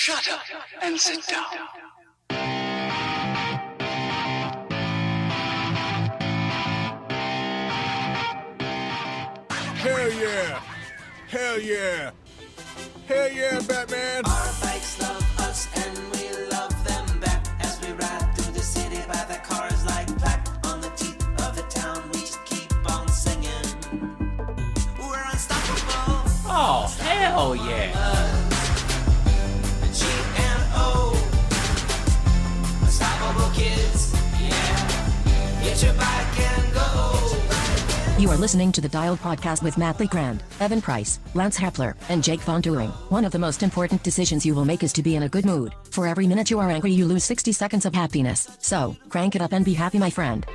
Shut up and sit down. Hell yeah! Hell yeah! Hell yeah, Batman! Our bikes love us and we love them back as we ride through the city by the cars like plaque on the teeth of the town. We just keep on singing. We're unstoppable. Oh, hell yeah. G&O. Unstoppable kids. Yeah. Get your bike and go. You are listening to the Dial Podcast with Matt Legrand, Evan Price, Lance Hepler, and Jake Von Turing. One of the most important decisions you will make is to be in a good mood. For every minute you are angry, you lose 60 seconds of happiness. So, crank it up and be happy, my friend.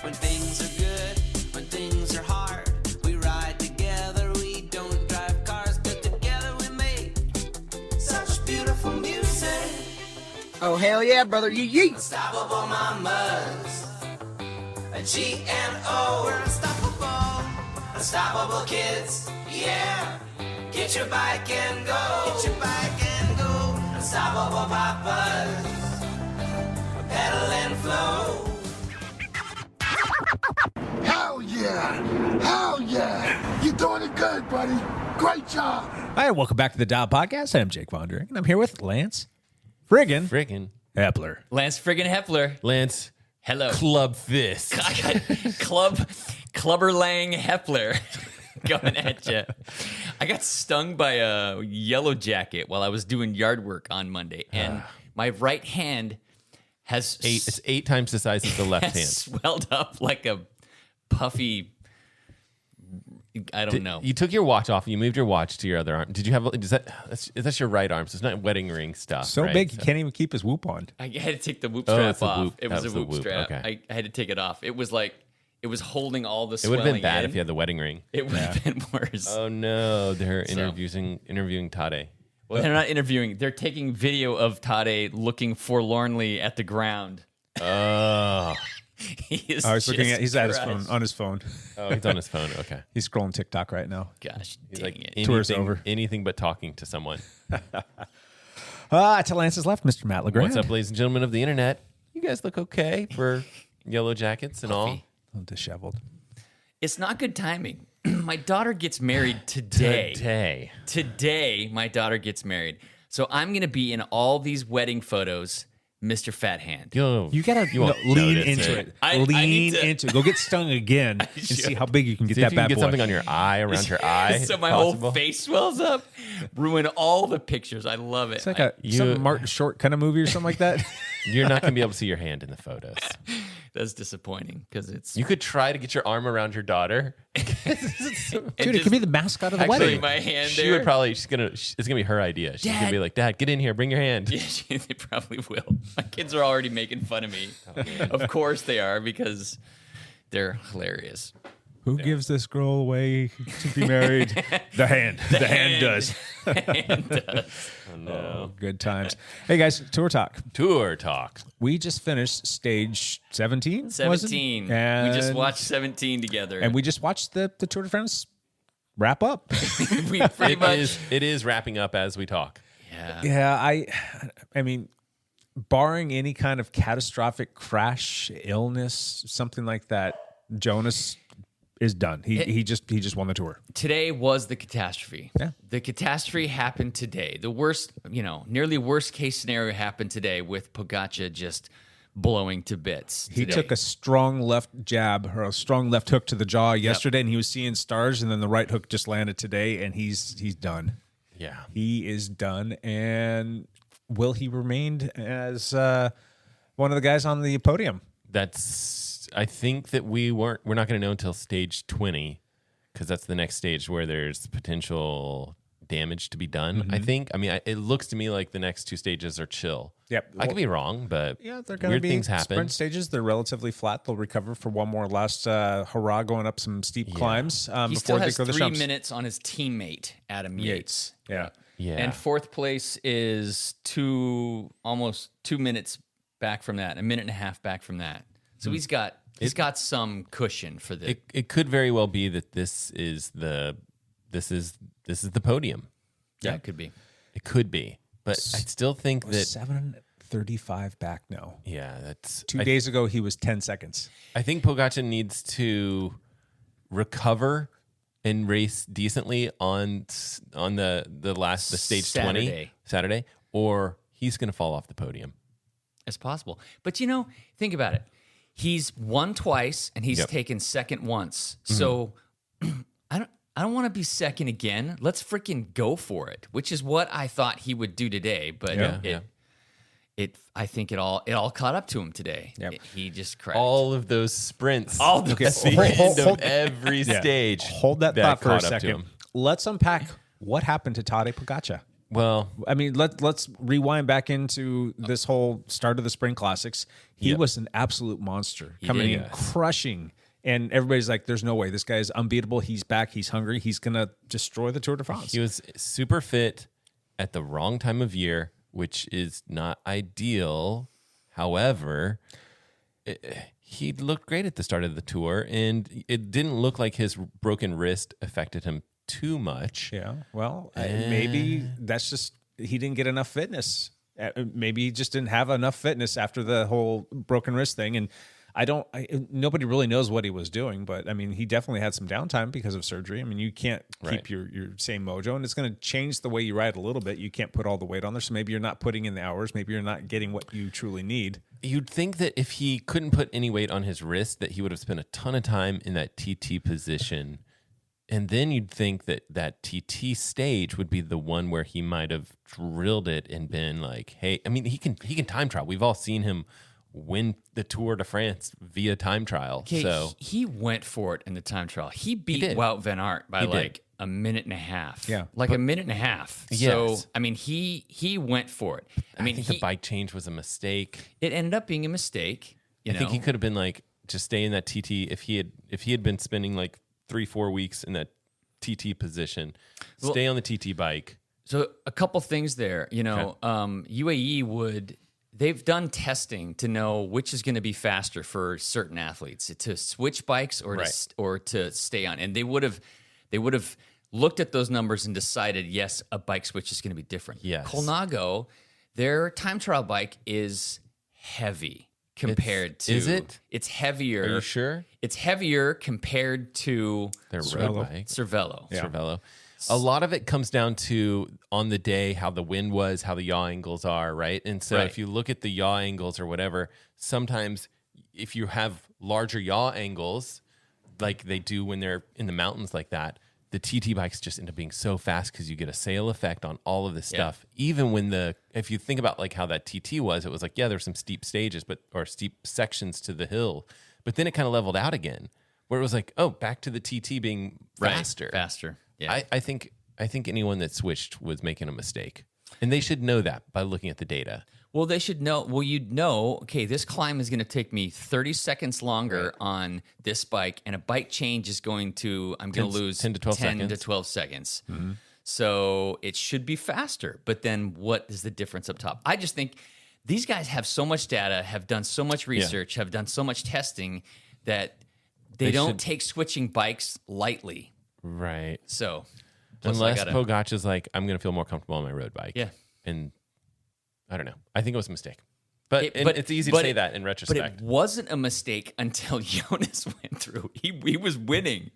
When things are good, when things are hard, we ride together, we don't drive cars, but together we make such beautiful music. Oh, hell yeah, brother. Yeet. Unstoppable mamas. A G&O. We're unstoppable. Unstoppable kids. Yeah. Get your bike and go. Get your bike and go. Unstoppable papas. Pedal and flow. Hell yeah! Hell yeah! You're doing it good, buddy. Great job. Hi, and welcome back to the Dial Podcast. I'm Jake Von Turing, and I'm here with Lance Friggin Hepler. Lance friggin' Hepler. Lance, Hello. club fist. I got Clubber Lang Hepler going at you. I got stung by a yellow jacket while I was doing yard work on Monday, and my right hand has It's 8 times the size of the left hand. swelled up like a puffy. I don't know. You took your watch off and you moved your watch to your other arm. Did you have? That's your right arm, so it's not wedding ring stuff. So right? big, you can't even keep his whoop on. I had to take the whoop Oh, strap that's the off. whoop. It That was was a the whoop whoop. strap. Okay. I had to take it off. It was like it was holding all the It swelling would have been bad in. if you had the wedding ring. It would have been worse. Oh no, they're So- interviewing Tade. Well, they're not interviewing. They're taking video of Tade looking forlornly at the ground. Oh, He is. I was looking at. He's at his crushed. phone. On his phone. oh, he's on his phone. Okay, He's scrolling TikTok right now. Gosh, he's dang like it. Tour's anything, over. anything but talking to someone. To Lance's left, Mr. Matt Legrand. What's up, ladies and gentlemen of the internet? You guys look okay for yellow jackets and all. Puffy. A little disheveled. It's not good timing. My daughter gets married today. Today. My daughter gets married. So I'm going to be in all these wedding photos, Mr. Fat Hand. Yo, You gotta won't lean notice into it. I Lean need to- into it. Go get stung again and see should. how big you can get See that if you can bad get boy. something on your eye, around your eye. So my possible. whole face swells up, ruin all the pictures. I love it. It's like some Martin Short kind of movie or something like that. You're not going to be able to see your hand in the photos. That's disappointing because it's You could try to get your arm around your daughter. Dude, it could be the mascot of the actually wedding. my hand She there. would probably. It's gonna be her idea. She's gonna Dad. be like, "Dad, get in here. Bring your hand." Yeah, they probably will. My kids are already making fun of me. Of course they are because they're hilarious. Who gives this girl away to be married? The hand. The hand does. And, Oh, no. Good times. Hey guys, tour talk. Tour talk. We just finished stage 17. was it? 17. And, We just watched 17 together. And we just watched the Tour de France wrap up. we pretty much. It is wrapping up as we talk. Yeah. Yeah, I mean, barring any kind of catastrophic crash, illness, something like that, Jonas is done. He just won the tour. Today was the catastrophe. Yeah. The catastrophe happened today. The worst, nearly worst case scenario happened today with Pogačar just blowing to bits. He today. took a strong left jab or a strong left hook to the jaw yesterday, and he was seeing stars, and then the right hook just landed today, and he's done. Yeah. He is done, and will he remain as one of the guys on the podium? I think that we're not going to know until stage 20 because that's the next stage where there's potential damage to be done. I think. I mean, it looks to me like the next 2 stages are chill. Yep. I could be wrong, but Yeah, they're going to weird be things happen. sprint stages. They're relatively flat. They'll recover for one more last hurrah going up some steep climbs He before still they has go the 3 jumps. minutes on his teammate, Adam Yates. Yeah. Yeah. And fourth place is almost 2 minutes back from that, a minute and a half back from that. So he's got some cushion for the. It could very well be that this is the podium. Yeah, it could be. It could be. But I still think that 7:35 back now. yeah, that's 2 days ago he was 10 seconds. I think Pogačar needs to recover and race decently on the stage 20 Saturday, or he's going to fall off the podium. It's possible. But, think about it. He's won twice and he's taken second once. So I don't want to be second again. Let's freaking go for it, which is what I thought he would do today. But I think it all caught up to him today. Yep. He just crashed. All of those sprints All the at the end of every stage. Hold that thought for a caught up to second. him. Let's unpack what happened to Tadej Pogačar. Well, I mean, let's rewind back into this whole start of the Spring Classics. He was an absolute monster, coming in, crushing. And everybody's like, there's no way. This guy is unbeatable. He's back. He's hungry. He's going to destroy the Tour de France. he was super fit at the wrong time of year, which is not ideal. However, he looked great at the start of the tour, and it didn't look like his broken wrist affected him too much. Yeah. Well, maybe that's just he didn't get enough fitness. Maybe he just didn't have enough fitness after the whole broken wrist thing. And nobody really knows what he was doing, but I mean, he definitely had some downtime because of surgery. I mean, you can't keep your same mojo, and it's going to change the way you ride a little bit. You can't put all the weight on there. So maybe you're not putting in the hours. Maybe you're not getting what you truly need. You'd think that if he couldn't put any weight on his wrist, that he would have spent a ton of time in that TT position. And then you'd think that that TT stage would be the one where he might have drilled it and been like, hey, I mean, he can time trial. We've all seen him win the Tour de France via time trial. Okay, So he went for it in the time trial. He beat did. Wout van Aert by He did. like a minute and a half. Yeah. Like a minute and a half. Yes. So, I mean, he went for it. I mean, think the bike change was a mistake. it ended up being a mistake. I think he could have been like, just stay in that TT. If he had been spending like 3-4 weeks in that TT position, stay on the TT bike. So a couple things there, UAE they've done testing to know which is going to be faster for certain athletes to switch bikes or to stay on. And they would have looked at those numbers and decided, yes, a bike switch is going to be different. Yes. Colnago, their time trial bike is heavy compared to. Is it? It's heavier. Are you sure? It's heavier compared to Their road bike. Cervelo. Cervelo. A lot of it comes down to on the day how the wind was, how the yaw angles are, right? And so if you look at the yaw angles or whatever, sometimes if you have larger yaw angles, like they do when they're in the mountains like that, the TT bikes just end up being so fast because you get a sail effect on all of this stuff. Even when if you think about like how that TT was, it was like, yeah, there's some steep stages, or steep sections to the hill, but then it kind of leveled out again, where it was like, oh, back to the TT being faster. Faster. Yeah. I think anyone that switched was making a mistake, and they should know that by looking at the data. Well, they should know. Well, you'd know, okay, this climb is going to take me 30 seconds longer on this bike, and a bike change is I'm going to lose 10 to 12 seconds. to 12 seconds. So it should be faster. But then what is the difference up top? I just think these guys have so much data, have done so much research, have done so much testing that they don't take switching bikes lightly. Right. So unless Pogačar's like, I'm going to feel more comfortable on my road bike. Yeah. And I don't know. I think it was a mistake. But it's easy to say that in retrospect. But it wasn't a mistake until Jonas went through. He was winning.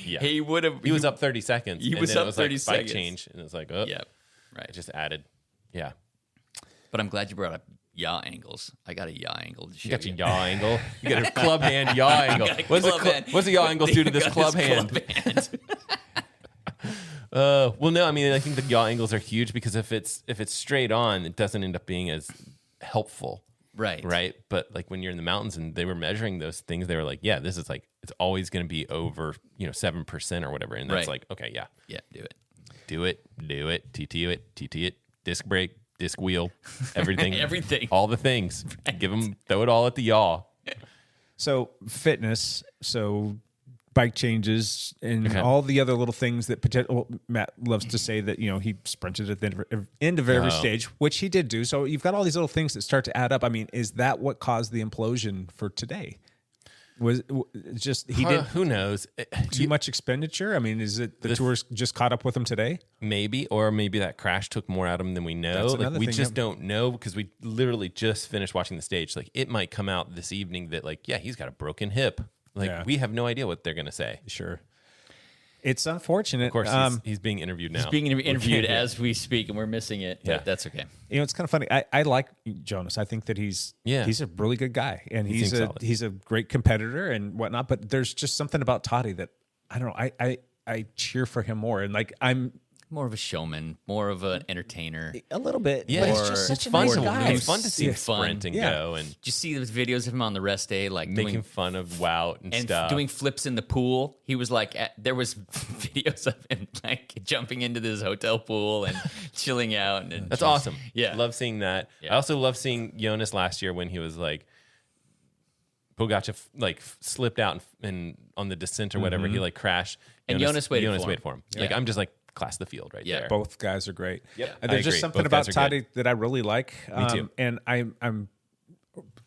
Yeah. He was up 30 seconds. He was and then up it was 30 like seconds. Bike change. And it was like, oh. Yeah. Right. It just added. Yeah. But I'm glad you brought up yaw angles. I got a yaw angle to show You got your yaw angle. You got a club hand yaw angle. What's the yaw angle do to this club hand? Well, no, I mean, I think the yaw angles are huge because if it's straight on, it doesn't end up being as helpful. Right. But like when you're in the mountains and they were measuring those things, they were like, yeah, this is like, it's always going to be over, 7% or whatever. And that's like, okay, yeah. Yeah, do it. Do it, TT it, disc brake, disc wheel, everything. Everything. All the things. Throw it all at the yaw. So fitness, bike changes, and all the other little things that Matt loves to say that, he sprinted at the end of every stage, which he did do. So you've got all these little things that start to add up. I mean, is that what caused the implosion for today? Was just he did Who knows? too much expenditure? I mean, is it the tour's just caught up with him today? Maybe, or maybe that crash took more out of him than we know. That's Like, another we thing, just yeah. don't know because we literally just finished watching the stage. Like it might come out this evening that like, yeah, he's got a broken hip. Like Yeah. we have no idea what they're gonna say. Sure. It's unfortunate. Of course, he's being interviewed now. He's being interviewed Yeah. as we speak, and we're missing it. But Yeah. that's okay. it's kind of funny. I like Jonas. I think that he's a really good guy, and He seems solid. he's a great competitor and whatnot. But there's just something about Toddy that I don't know. I cheer for him more, and like I'm More of a showman, more of an entertainer. a little bit. Yeah, but it's he's just it's such a fun nice to guy. it's fun to see him Fun. sprint and Yeah. go and Did you see those videos of him on the rest day, like making doing fun of Wout and stuff. doing flips in the pool? He was like, there was videos of him like jumping into this hotel pool and chilling out. And That's awesome. Yeah. Love seeing that. Yeah. I also love seeing Jonas last year when he was like, Pogacar slipped out and on the descent or whatever, he like crashed. And Jonas waited for him. Like Yeah. I'm just like class the field right Yeah. there. Both guys are great. Yep. And I there's just agree. something Both about guys are Toddy that I really like. Me too. And I'm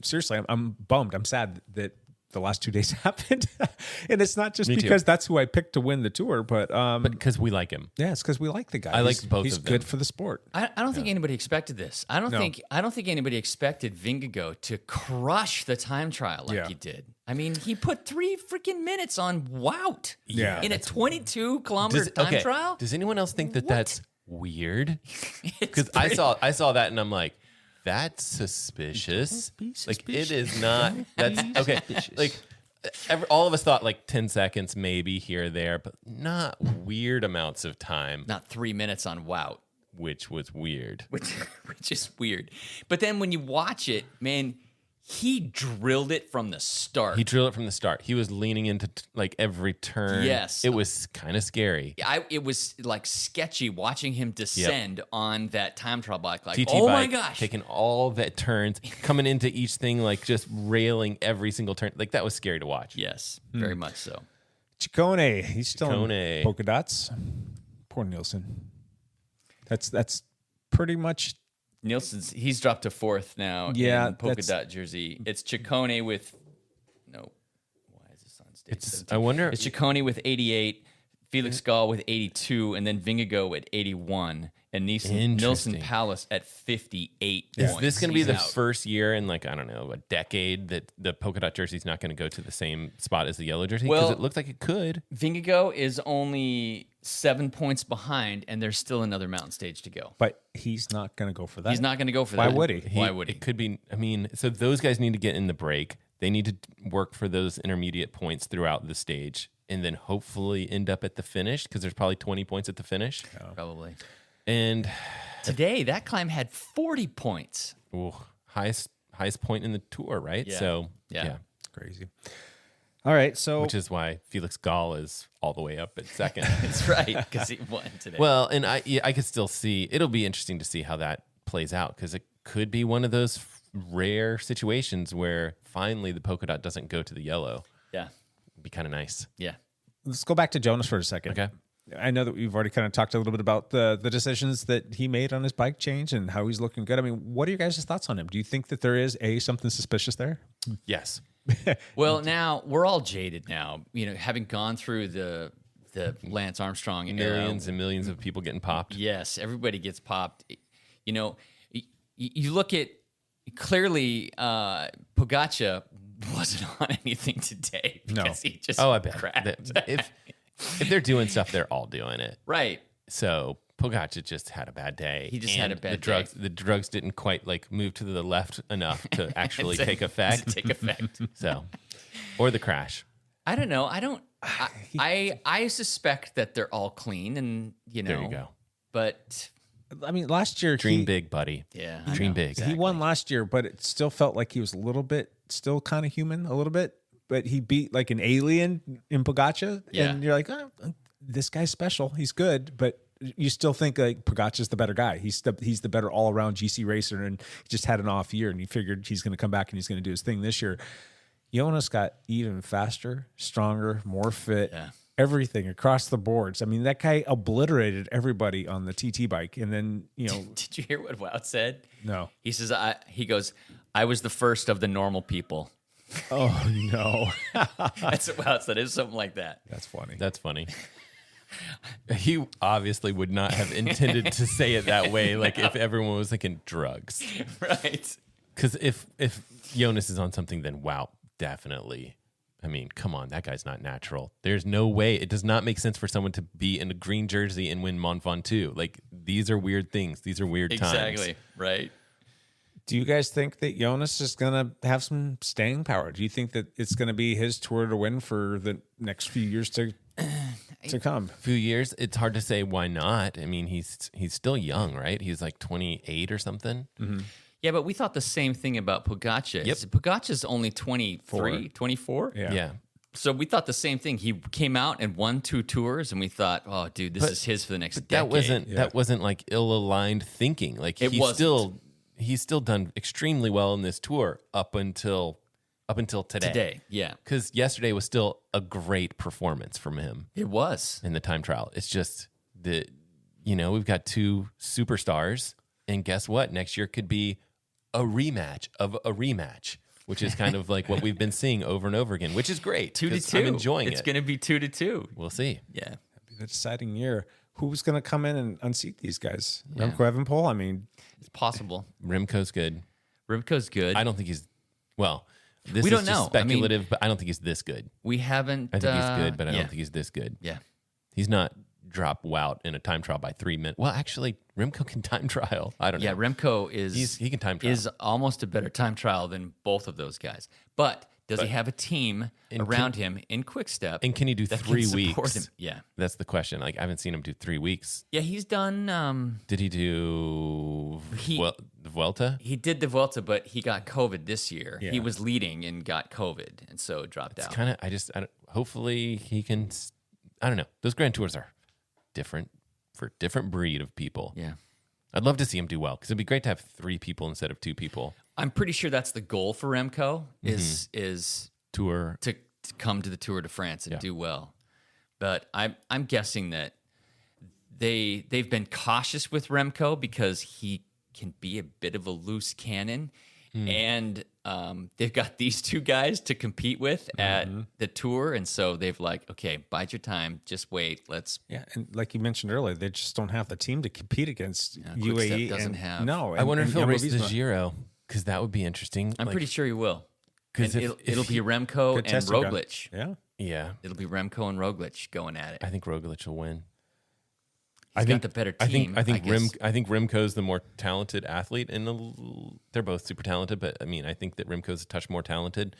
seriously, I'm bummed. I'm sad that the last 2 days happened. And it's not just Me too. because that's who I picked to win the tour, but Because we like him. yeah, it's because we like the guy. I like He's- both He's of them. good for the sport. I don't think anybody expected this. I don't No. think anybody expected Vingegaard to crush the time trial like Yeah. he did. I mean, he put 3 freaking minutes on Wout Yeah. in a 22-kilometer time trial. Does anyone else think that that's weird? It's Because I saw that and I'm like, that's suspicious. Like it is not. That's okay. Like all of us thought like 10 seconds maybe here or there, but not weird amounts of time, not 3 minutes on Wout, which was weird. which is weird. But then when you watch it, man, he drilled it from the start. He drilled it from the start. He was leaning into like every turn. Yes. It was kind of scary. It was like sketchy watching him descend on that time trial bike. Like, TT oh my bike, gosh. taking all that turns, coming into each thing, like just railing every single turn. Like that was scary to watch. Yes, very much so. Ciccone, he's still in Ciccone. polka dots. Poor Nielsen. That's pretty much He's dropped to 4th now. Yeah, in polka that's- dot jersey. It's Ciccone with no. Why is this on stage? It's. 17? I wonder. It's Ciccone with 88, Felix Gall with 82, and then Vingegaard at 81, and Nilsson Interesting. Palace at 58 Is points. this going to be He's the out. first year in like I don't know a decade that the polka dot jersey is not going to go to the same spot as the yellow jersey? Because Well- it looks like it could. Vingegaard is only 7 points behind, and there's still another mountain stage to go. but he's not going to go for that. He's not going to go for Why that. would he? Why would he? It could be. I mean, so those guys need to get in the break. They need to work for those intermediate points throughout the stage, and then hopefully end up at the finish because there's probably 20 points at the finish. Probably. And Today, that climb had 40 points. ooh, highest point in the tour, right? Yeah. So Yeah. Crazy. All right, so which is why Felix Gall is all the way up at second. That's right, because he won today. Well, and I could still see it'll be interesting to see how that plays out because it could be one of those rare situations where finally the polka dot doesn't go to the yellow. yeah, It'd be kind of nice. yeah. let's go back to Jonas for a second. Okay. I know that we've already kind of talked a little bit about the decisions that he made on his bike change and how he's looking good. I mean, what are your guys' thoughts on him? Do you think that there is something suspicious there? Yes. Well, now we're all jaded now. You know, having gone through the Lance Armstrong era. Millions and millions of people getting popped. Yes, everybody gets popped. You know, you look at clearly Pogacar wasn't on anything today because he just Oh, I bet. crashed. If they're doing stuff, they're all doing it. Right. So Pogacar just had a bad day. He just had and a bad the day. The drugs didn't quite like move to the left enough to actually take effect. To take effect. So, or the crash. I don't know. I suspect that they're all clean, and you know. There you go. But I mean, last year Dream big, buddy. yeah, I Dream know, big. exactly. He won last year, but it still felt like he was a little bit still kind of human, a little bit. But he beat like an alien in Pogacar, Yeah. and you're like, oh, this guy's special. He's good, but you still think like Pogacar's the better guy. He's the better all around GC racer, and he just had an off year, and he figured he's going to come back and he's going to do his thing this year. Jonas got even faster, stronger, more fit. Yeah. Everything across the boards. I mean, that guy obliterated everybody on the TT bike, and then Did you hear what Wout said? no. He says, he goes, I was the first of the normal people. Oh no, That is something like that. that's funny. That's funny. He obviously would not have intended to say it that way. Like if everyone was thinking drugs, Right. because if Jonas is on something, then wow, definitely. I mean, come on, that guy's not natural. There's no way. It does not make sense for someone to be in a green jersey and win Mont Ventoux. Like these are weird things. These are weird times. Exactly. Right. Do you guys think that Jonas is going to have some staying power? Do you think that it's going to be his tour to win for the next few years to come? Few years, it's hard to say why not. I mean, he's still young, right? He's like 28 or something. Mm-hmm. Yeah, but we thought the same thing about Pogacar. Yep. Pogacar's only 23, 24. Yeah. So we thought the same thing. He came out and won 2 tours, and we thought, "Oh, dude, this is his for the next decade." That wasn't like ill-aligned thinking. Like he's still done extremely well in this tour up until today. Yeah, Because yesterday was still a great performance from him it was. in the time trial. It's just that we've got 2 superstars, and guess what? Next year could be a rematch of a rematch, which is kind of like what we've been seeing over and over again, which is great. 2-2. I'm enjoying it. It's going to be 2-2. We'll see. Yeah. The deciding year. Who's going to come in and unseat these guys? Remco Evenepoel? I mean, It's possible. Remco's good. Remco's good. I don't think he's well. This We is don't just know. speculative, but I don't think he's this good. We haven't. I think he's good, but I yeah. don't think he's this good. Yeah. He's not drop Wout in a time trial by 3 minutes. Well, actually, Remco can time trial. I don't know. Yeah, Remco he can time trial. is almost a better time trial than both of those guys. But does he have a team around him in Quick Step? And can he do that 3 can support weeks? him? Yeah. That's the question. Like I haven't seen him do 3 weeks. Yeah, he's done. Did he do the Vuelta? He did the Vuelta, but he got COVID this year. Yeah. He was leading and got COVID, and so dropped out. Kind of. I don't, hopefully he can. I don't know. Those Grand Tours are different for a different breed of people. Yeah. I'd love to see him do well because it'd be great to have 3 people instead of 2 people. I'm pretty sure that's the goal for Remco is Tour. to come to the Tour de France and do well. But I'm guessing that they've been cautious with Remco because he can be a bit of a loose cannon, and they've got these 2 guys to compete with at the Tour, and so they've okay, bide your time, just wait, let's. yeah, and like you mentioned earlier, they just don't have the team to compete against Quick Step UAE. doesn't and, have- No, I wonder if he'll race the Jumbo-Visma. Giro because that would be interesting. I'm pretty sure he will. 'Cause And if it'll be Remco Good and testing ground. Roglic. Yeah, Yeah, It'll be Remco and Roglic going at it. I think Roglic will win. He's got the better team. I think guess. Remco's the more talented athlete, and they're both super talented. But I mean, I think that Remco's a touch more talented.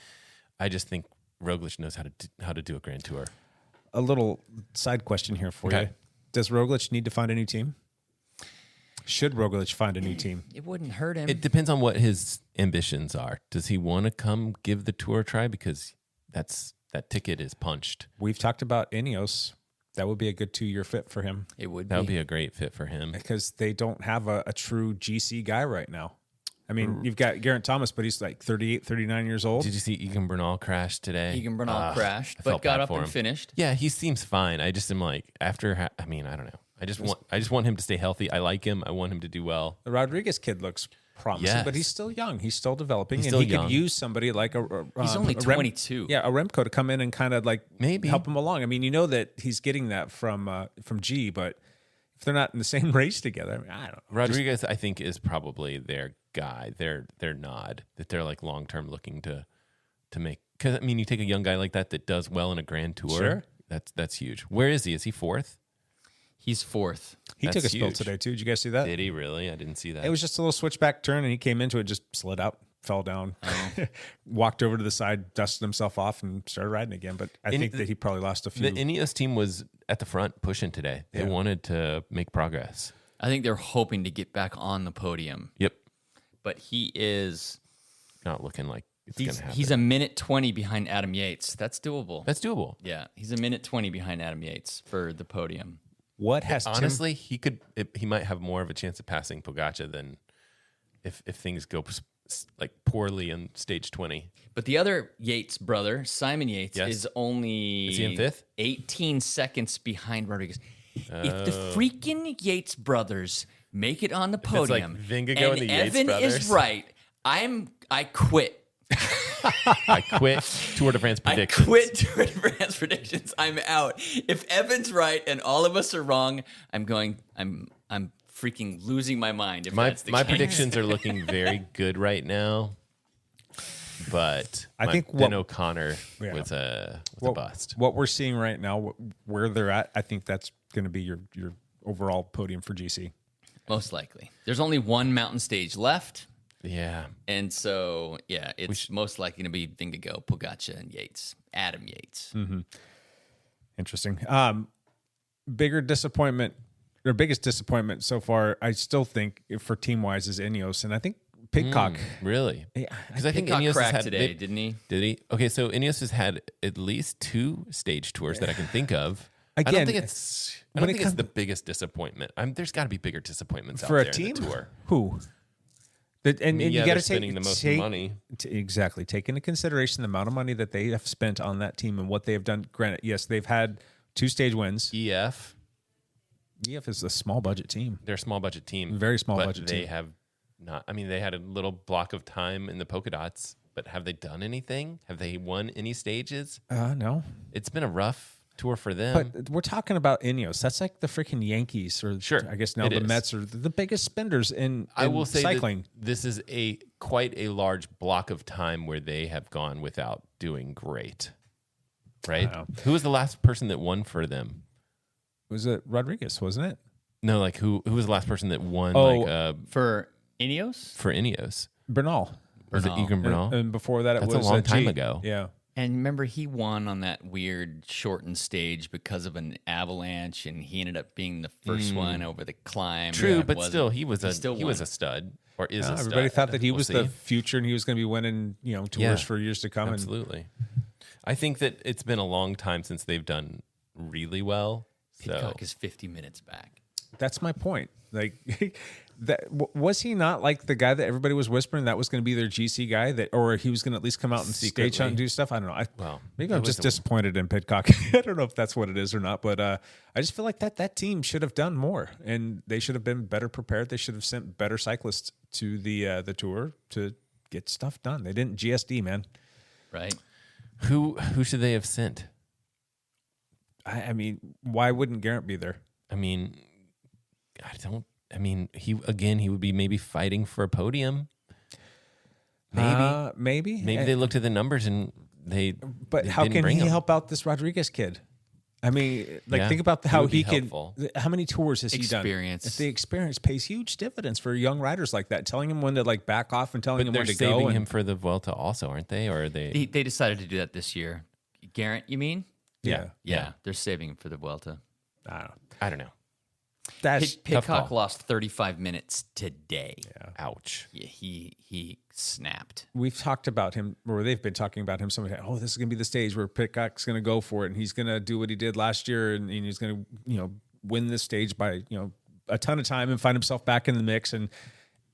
I just think Roglic knows how to do a Grand Tour. a little side question here for you. Okay. Does Roglic need to find a new team? Should Roglic find a new team? It wouldn't hurt him. It depends on what his ambitions are. Does he want to come give the Tour a try? Because that ticket is punched. We've talked about Ineos. That would be a good 2-year fit for him It would That would be a great fit for him. because they don't have a true GC guy right now. I mean, you've got Geraint Thomas, but he's like 38, 39 years old. Did you see Egan Bernal crash today? Egan Bernal crashed, I but felt got bad up for and him. finished. Yeah, he seems fine. I just am like after. I mean, I don't know. I just want him to stay healthy. I like him. I want him to do well. The Rodriguez kid looks promising, Yes. but he's still young. He's still developing, He's and still he young. could use somebody like He's only a Rem- 22. Yeah, a Remco to come in and kind of like Maybe. help him along. I mean, you know that he's getting that from G, but if they're not in the same race together, I mean, I don't know. Rodriguez, I think, is probably their guy. Their nod that they're like long term looking to make. Because I mean, you take a young guy like that does well in a Grand Tour. Sure. That's huge. Where is he? Is he 4th? He's 4th. He That's took a spill huge. today too. Did you guys see that? Did he really? I didn't see that. It was just a little switchback turn, and he came into it, just slid out, fell down, walked over to the side, dusted himself off, and started riding again. But I think that he probably lost a few. The Ineos team was at the front pushing today. They wanted to make progress. I think they're hoping to get back on the podium, Yep. but he is. Not looking like it's going to happen. He's a minute 20 behind Adam Yates. That's doable. That's doable. Yeah, he's a minute 20 behind Adam Yates for the podium. What has Honestly, he might have more of a chance of passing Pogacar than if things go like poorly in stage 20. But the other Yates brother, Simon Yates, Yes. is only Is he in 5th? 18 seconds behind Rodriguez. If the freaking Yates brothers make it on the it's like podium, Vingegaard and the Yates Evan brothers. is right, I quit. I quit Tour de France predictions. I quit Tour de France predictions. I'm out. If Evan's right and all of us are wrong, I'm freaking losing my mind. If that's the My case. predictions are looking very good right now, but I think Ben O'Connor Yeah. was a bust. What we're seeing right now, where they're at, I think that's going to be your overall podium for GC. Most likely. There's only one mountain stage left. Yeah, And so, yeah, it's most likely to be Vingegaard, Pogačar, and Yates. Adam Yates. Interesting. Biggest disappointment so far, I still think for team wise is Ineos, and I think Pidcock. really? Because I think Pidcock Ineos has cracked had today, didn't he? Did he? Okay, so Ineos has had at least 2 stage tours that I can think of. I Again, don't think it's when it it's comes- the biggest disappointment. There's got to be bigger disappointments For out a there team, in the tour. who? And Yeah, you got they're to take spending the most money. Exactly. Take into consideration the amount of money that they have spent on that team and what they have done. Granted, yes, they've had 2 stage wins. EF, EF is a small budget team. they're a small budget team, Very small but budget they team. have not. I mean, they had a little block of time in the polka dots, but have they done anything? Have they won any stages? No. It's been a rough tour for them. But we're talking about Ineos. That's like the freaking Yankees, or Sure, I guess now it the is. Mets are the biggest spenders in I will say cycling. that this is quite a large block of time where they have gone without doing great. Right? Wow. Who was the last person that won for them? Was it Rodriguez, wasn't it? No, like who was the last person that won For Ineos? for Ineos? Bernal. Was it Bernal. Egan Bernal? And before that, it That's a was long G. time ago. Yeah. And remember, he won on that weird shortened stage because of an avalanche, and he ended up being the first one over the climb. True, It but wasn't- still he was a won. stud or is a stud. Everybody thought that he We'll was see. the future and he was going to be winning, tours Yeah. for years to come. And Absolutely. I think that it's been a long time since they've done really well. So Pidcock is 50 minutes back. that's my point. Like, was he not like the guy that everybody was whispering that was going to be their GC guy, or he was going to at least come out and stage hunt and do stuff? I don't know. Maybe it I'm was just a- disappointed in Pidcock. I don't know if that's what it is or not, but I just feel like that team should have done more, and they should have been better prepared. They should have sent better cyclists to the tour to get stuff done. They didn't GSD, man. Right? who should they have sent? I mean, why wouldn't Garrett be there? I mean, he would be maybe fighting for a podium. Maybe maybe. they looked at the numbers and But they how didn't can bring he him. help out this Rodriguez kid? I mean, Yeah, think about he how would be he can. helpful. How many tours has he done? Experience. If the experience pays huge dividends for young riders like that, telling him when to back off and telling But him they're when to go. saving and- him for the Vuelta also, aren't they? Or are they? They decided to do that this year. Garrett, you mean? yeah, Yeah, they're saving him for the Vuelta. I don't know. that's tough Pidcock call. lost 35 minutes today. Ouch. Yeah, he snapped. we've talked about him, or they've been talking about him. Somebody, this is going to be the stage where Pidcock's going to go for it, and he's going to do what he did last year, and he's going to, win this stage by a ton of time and find himself back in the mix. And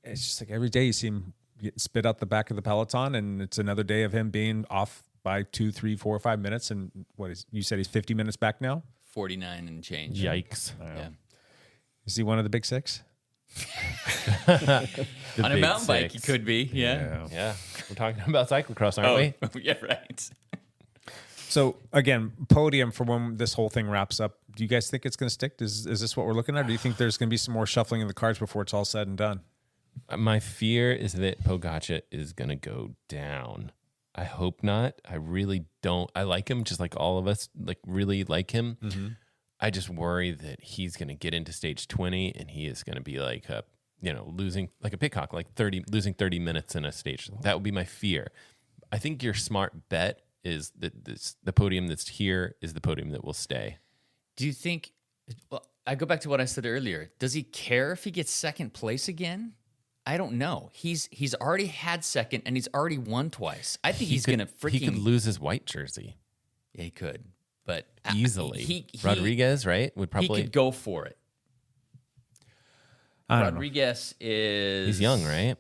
it's just like every day you see him get spit out the back of the peloton, and it's another day of him being off by 2, 3, 4, 5 minutes. And you said he's 50 minutes back now? 49 and change. Yikes. Yeah. Is he one of the big 6? The On a big mountain bike, he 6. could be. Yeah. Yeah. We're talking about cyclocross, aren't we? yeah, right. So again, podium for when this whole thing wraps up. Do you guys think it's going to stick? Is this what we're looking at? Or do you think there's going to be some more shuffling in the cards before it's all said and done? My fear is that Pogačar is going to go down. I hope not. I really don't. I like him, just like all of us, really like him. Mm-hmm. I just worry that he's going to get into stage 20 and he is going to be losing like a Pidcock, losing 30 minutes in a stage. That would be my fear. I think your smart bet is that the podium that's here is the podium that will stay. Do you think? Well, I go back to what I said earlier. Does he care if he gets second place again? I don't know. He's already had second and he's already won twice. I think he's going to freaking. He could lose his white jersey Yeah, he could, but easily. He Rodriguez, right? Would He probably. could go for it. I don't know. Rodriguez is He's young, right?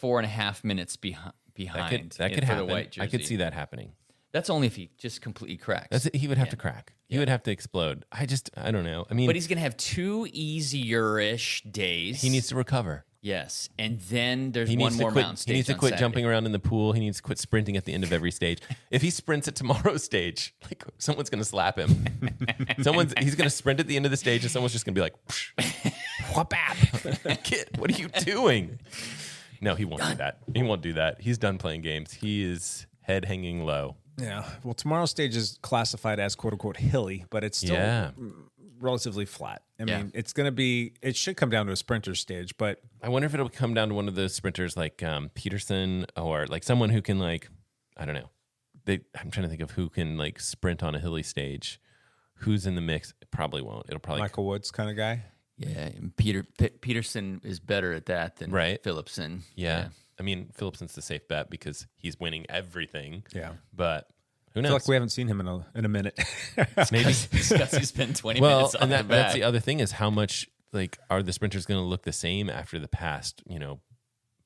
4.5 minutes behind. That could for happen. the white jersey. I could see that happening. That's only if he just completely cracks. He would have to crack. He would have to explode. I don't know. I mean, But he's going to have 2 easier-ish days. he needs to recover. Yes, and then there's He one needs more to quit. mountain stage. He needs to on quit Saturday. jumping around in the pool. He needs to quit sprinting at the end of every stage. If he sprints at tomorrow's stage, like someone's going to slap him. He's going to sprint at the end of the stage, and someone's just going to be like, "Whap-ap, kid, what are you doing?" No, he won't do that. He won't do that. He's done playing games. He is head hanging low. Yeah. Well, tomorrow's stage is classified as quote unquote hilly, but it's still relatively flat. I mean, it's going to be, it should come down to a sprinter stage, but I wonder if it'll come down to one of those sprinters like Peterson or like someone who can like, I don't know. I'm trying to think of who can like sprint on a hilly stage. Who's in the mix? It probably won't. It'll probably Michael Woods kind of guy. Yeah, and Peterson is better at that than Phillipson. Yeah. I mean, Phillipson's the safe bet because he's winning everything. Yeah. But who I knows? feel like we haven't seen him in a minute. Maybe. Because he spent 20 Well, minutes on and the back. that's the other thing is how much like are the sprinters going to look the same after the past,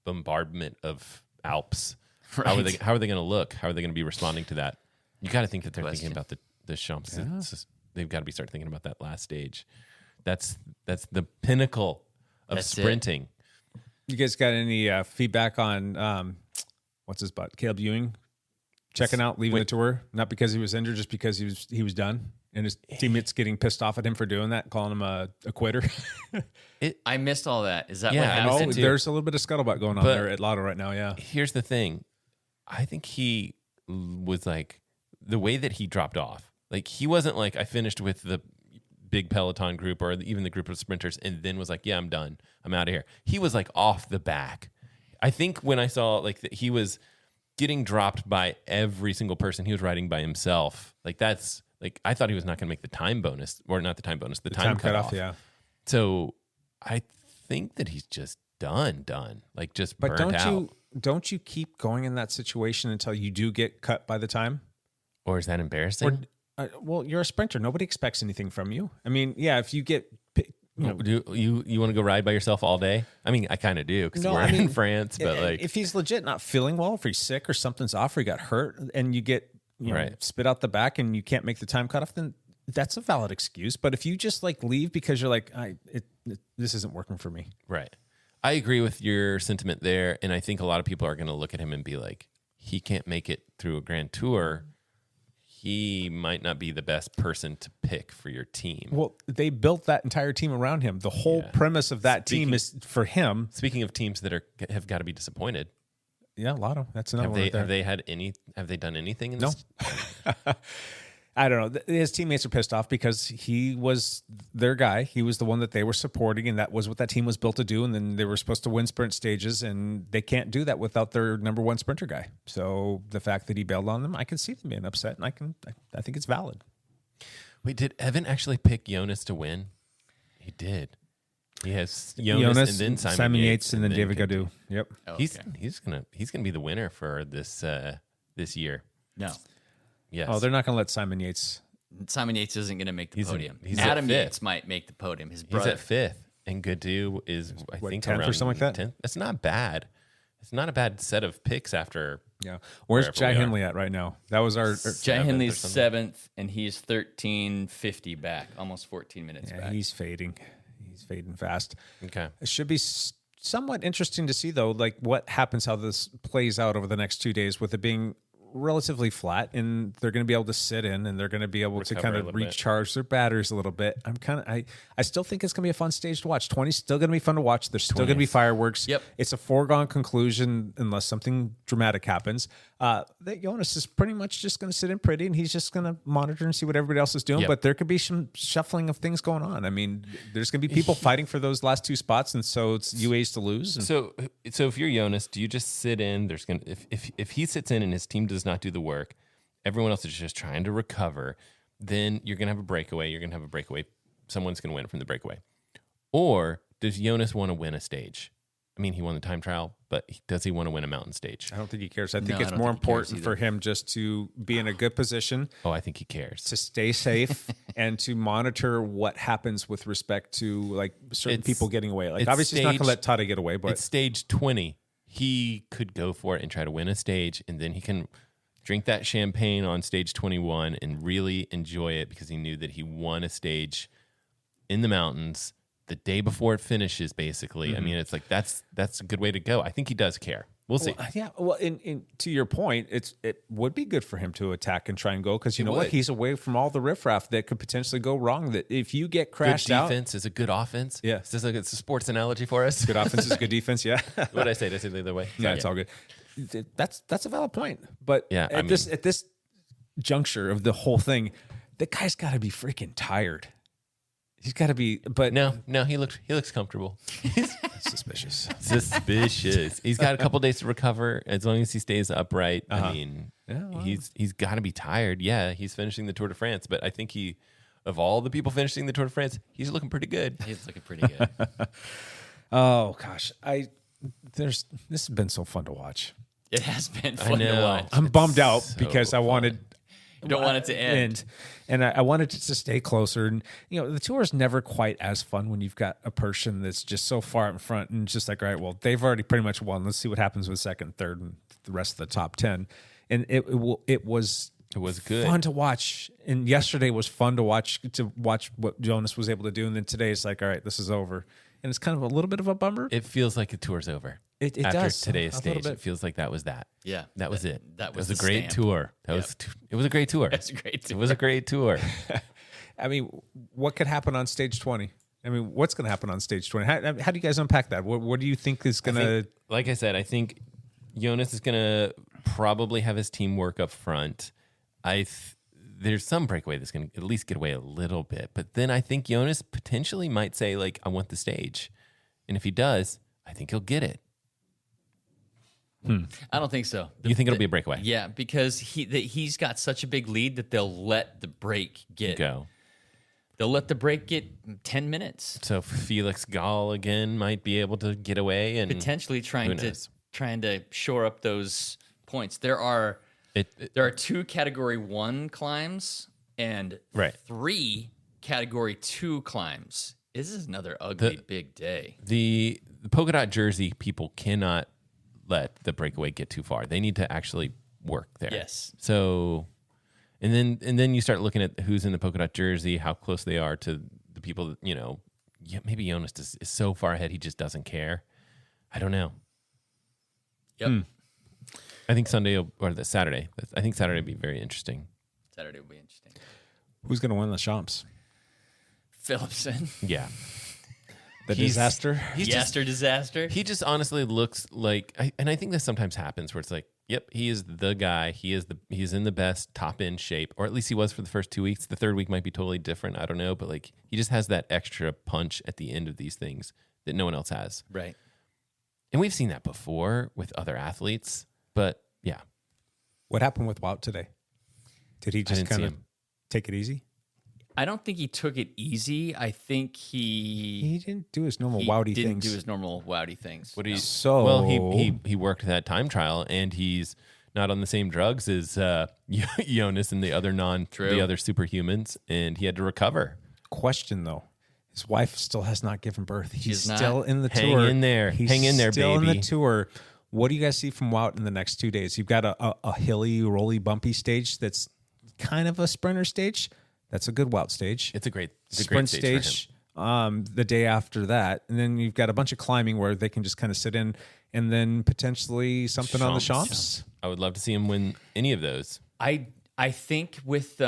bombardment of Alps? Right. How are they going to look? How are they going to be responding to that? You got to think that they're Question. thinking about the Champs. They've got to be start thinking about that last stage. That's the pinnacle of That's it. sprinting. You guys got any feedback on what's his butt? Caleb Ewing checking out, leaving the tour, not because he was injured, just because he was done, and his teammates getting pissed off at him for doing that, calling him a quitter. I missed all that. Is that Yeah, what I happened? missed it too. There's a little bit of scuttlebutt going on But- there at Lotto right now. Yeah, Here's the thing. I think he was like the way that he dropped off. Like he wasn't like I finished with the big Peloton group or even the group of sprinters and then was like, yeah, I'm done. I'm out of here. He was like off the back. I think when I saw like that he was getting dropped by every single person, he was riding by himself. Like that's like I thought he was not going to make the time bonus or not the time bonus, the time cutoff. Yeah, So I think that he's just done. Like just but burnt out. don't you keep going in that situation until you do get cut by the time? Or is that embarrassing? Well, you're a sprinter. Nobody expects anything from you. I mean, yeah, if you get, Do you want to go ride by yourself all day? I mean, I kind of do because we're in France. But like, if he's legit not feeling well, if he's sick or something's off, or he got hurt, and you get spit out the back, and you can't make the time cutoff, then that's a valid excuse. But if you just like leave because you're like, this isn't working for me, right? I agree with your sentiment there, and I think a lot of people are going to look at him and be like, he can't make it through a Grand Tour. He might not be the best person to pick for your team. Well, they built that entire team around him. The whole premise of that team is for him. Speaking of teams that have got to be disappointed, Yeah, Lotto. That's another one. Right there. Have they done anything in this? I don't know. His teammates are pissed off because he was their guy. He was the one that they were supporting, and that was what that team was built to do. And then they were supposed to win sprint stages, and they can't do that without their number one sprinter guy. So the fact that he bailed on them, I can see them being upset, and I think it's valid. Wait, did Evan actually pick Jonas to win? He did. He has Jonas and then Simon Yates and then David Gaudu. Yep. Oh, He's okay. gonna be the winner for this year. No. Yes. Oh, they're not going to let Simon Yates. Simon Yates isn't going to make the He's podium. he's at Adam fifth. Yates might make the podium. His He's brother. at fifth, and Gaudu is I think 10th or around something like that? 10th. That's not bad. It's not a bad set of picks after. Yeah. Where's Wherever Jai we are. Hindley at right now? That was our. Jai seventh Hindley's or something. 7th, and he's 13:50 back, almost 14 minutes Yeah, back. he's fading. He's fading fast. Okay. It should be somewhat interesting to see, though, like what happens, how this plays out over the next 2 days with it being relatively flat, and they're going to be able to sit in, and they're going to be able to Recover kind a of little bit. recharge their batteries a little bit. I still think it's going to be a fun stage to watch. 20's still going to be fun to watch. There's still going to be fireworks. Yep. It's a foregone conclusion unless something dramatic happens. That Jonas is pretty much just going to sit in pretty, and he's just going to monitor and see what everybody else is doing. Yep. But there could be some shuffling of things going on. I mean, there's going to be people fighting for those last two spots, and so it's UA's to lose. And So if you're Jonas, do you just sit in? There's gonna if he sits in and his team does not do the work, everyone else is just trying to recover. Then you're gonna have a breakaway. Someone's gonna win from the breakaway. Or does Jonas want to win a stage? I mean, he won the time trial, but does he want to win a mountain stage? I don't think he cares. I think No, I it's don't more think he cares important for him just to be in a good position, Oh, I think he cares. to stay safe, and to monitor what happens with respect to like certain It's- people getting away. Like it's obviously, he's not going to let staged- Tade get away, but It's stage 20. He could go for it and try to win a stage, and then he can drink that champagne on stage 21 and really enjoy it because he knew that he won a stage in the mountains the day before it finishes, basically. I mean, it's like that's a good way to go. I think he does care. We'll see. Well, yeah. Well, to your point, it would be good for him to attack and try and go because you know what? He's away from all the riffraff that could potentially go wrong. That if you get crashed Good out, defense is a good offense. Yeah. Is this like it's a sports analogy for us? good offense is good defense. Yeah. What did I say? Did I say it the other way? Yeah, it's all good. That's a valid point. But Yeah, at this juncture of the whole thing, the guy's got to be freaking tired. He's got to be. But No, he looks comfortable. suspicious. Suspicious. He's got a couple days to recover as long as he stays upright. I mean, Yeah, well. he's got to be tired. Yeah, he's finishing the Tour de France, but I think of all the people finishing the Tour de France, he's looking pretty good. He's looking pretty good. Oh gosh, this has been so fun to watch. It has been I fun to know. watch. I'm bummed out so because I wanted. You don't want it to end. And I wanted it to stay closer. And, you know, the tour is never quite as fun when you've got a person that's just so far in front and just like, all right, well, they've already pretty much won. Let's see what happens with second, third, and the rest of the top 10. And it was good. fun to watch. And yesterday was fun to watch what Jonas was able to do. And then today it's like, all right, this is over. And it's kind of a little bit of a bummer. It feels like the tour's over. It After does. today's A little stage, bit. it feels like that was that. Yeah. That was it. That It was a the great stamp. tour. It was a great tour. That's a great It tour. was a great tour. I mean, what could happen on stage 20? I mean, what's going to happen on stage 20? How do you guys unpack that? What do you think is going to... Like I said, I think Jonas is going to probably have his team work up front. There's some breakaway that's going to at least get away a little bit. But then I think Jonas potentially might say, like, I want the stage. And if he does, I think he'll get it. I don't think so. You think it'll be a breakaway? Yeah, because he's got such a big lead that they'll let the break get Go. They'll let the break get 10 minutes. So Felix Gall again might be able to get away and Potentially trying who to knows? shore up those points. There are 2 Category 1 climbs and Right. 3 Category 2 climbs. This is another ugly big day. The polka dot jersey people cannot let the breakaway get too far. They need to actually work there. Yes. So, and then you start looking at who's in the polka dot jersey, how close they are to the people that, you know, maybe Jonas is so far ahead he just doesn't care. I don't know. Yep. I think Saturday. I think Saturday would be very interesting. Saturday will be interesting. Who's going to win the Champs? Phillipson. Yeah. The He's- disaster? He's just, Yaster disaster. he just honestly looks like, and I think this sometimes happens where it's like, yep, he is the guy. He's in the best top end shape, or at least he was for the first 2 weeks. The third week might be totally different. I don't know, but like he just has that extra punch at the end of these things that no one else has. Right. And we've seen that before with other athletes, but yeah, What happened with Wout today? Did he just didn't see kind of him. take it easy? I don't think he took it easy. I think He didn't do his normal he wowdy didn't things. do his normal wowdy things. What do you? So- well, he worked that time trial, and he's not on the same drugs as Jonas and the other True. the other superhumans, and he had to recover. Question though, his wife still has not given birth. He's is not. still in the Hang tour. in there. He's Hang in there, still in baby. the tour. What do you guys see from Wout in the next 2 days? You've got a hilly, rolly, bumpy stage that's kind of a sprinter stage. That's a good Wout stage. It's a great Sprint stage for him. the day after that, and then you've got a bunch of climbing where they can just kind of sit in, and then potentially something on the Champs. Champs. I would love to see him win any of those. I think with